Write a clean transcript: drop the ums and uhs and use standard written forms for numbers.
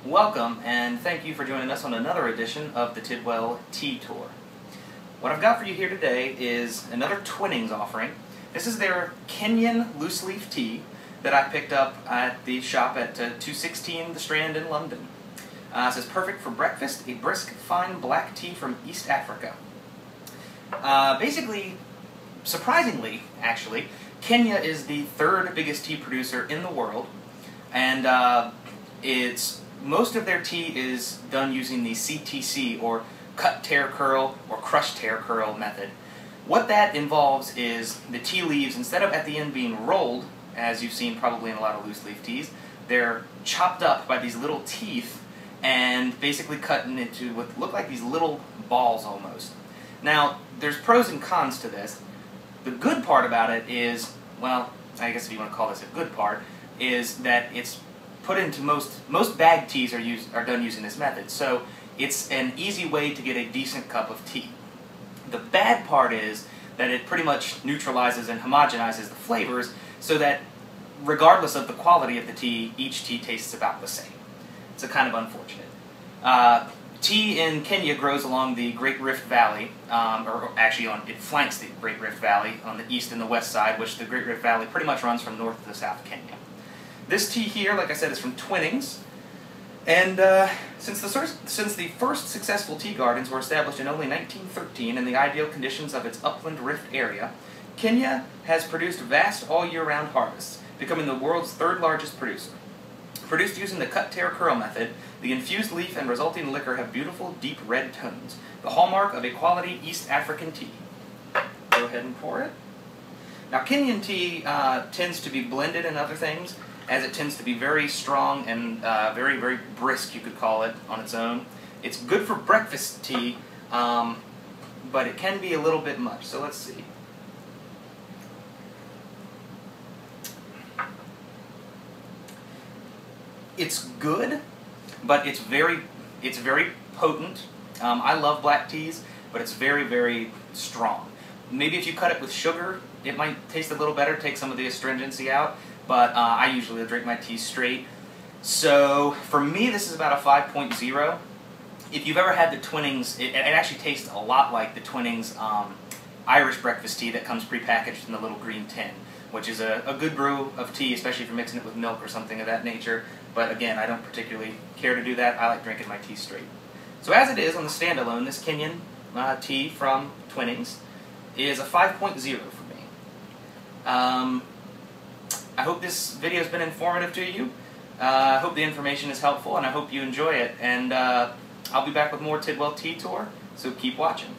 Welcome, and thank you for joining us on another edition of the Tidwell Tea Tour. What I've got for you here today is another Twinings offering. This is their Kenyan loose leaf tea that I picked up at the shop at 216 The Strand in London. It says, perfect for breakfast, a brisk, fine black tea from East Africa. Basically, surprisingly, actually, Kenya is the third biggest tea producer in the world, and most of their tea is done using the CTC, or cut, tear, curl, or crush, tear, curl method. What that involves is the tea leaves, instead of at the end being rolled, as you've seen probably in a lot of loose leaf teas, they're chopped up by these little teeth and basically cut into what look like these little balls almost. Now, there's pros and cons to this. The good part about it is, well, I guess if you want to call this a good part, is that it's put into most bagged teas are done using this method, so it's an easy way to get a decent cup of tea. The bad part is that it pretty much neutralizes and homogenizes the flavors so that regardless of the quality of the tea, each tea tastes about the same. It's kind of unfortunate. Tea in Kenya grows along the Great Rift Valley, or actually it flanks the Great Rift Valley on the east and the west side, which the Great Rift Valley pretty much runs from north to south Kenya. This tea here, like I said, is from Twinings, and since the first successful tea gardens were established in only 1913 in the ideal conditions of its upland rift area, Kenya has produced vast all-year-round harvests, becoming the world's third largest producer. Produced using the cut, tear, curl method, the infused leaf and resulting liquor have beautiful, deep red tones, the hallmark of a quality East African tea. Go ahead and pour it. Now, Kenyan tea tends to be blended in other things, as it tends to be very strong and very, very brisk, you could call it, on its own. It's good for breakfast tea, but it can be a little bit much, so let's see. It's good, but it's very potent. I love black teas, but it's very, very strong. Maybe if you cut it with sugar, it might taste a little better, take some of the astringency out, but I usually drink my tea straight. So for me, this is about a 5.0. If you've ever had the Twinings, it actually tastes a lot like the Twinings Irish breakfast tea that comes prepackaged in the little green tin, which is a good brew of tea, especially if you're mixing it with milk or something of that nature. But again, I don't particularly care to do that. I like drinking my tea straight. So as it is on the standalone, this Kenyan tea from Twinings is a 5.0 for me. I hope this video has been informative to you. I hope the information is helpful, and I hope you enjoy it. And I'll be back with more Tidwell Tea Tour, so keep watching.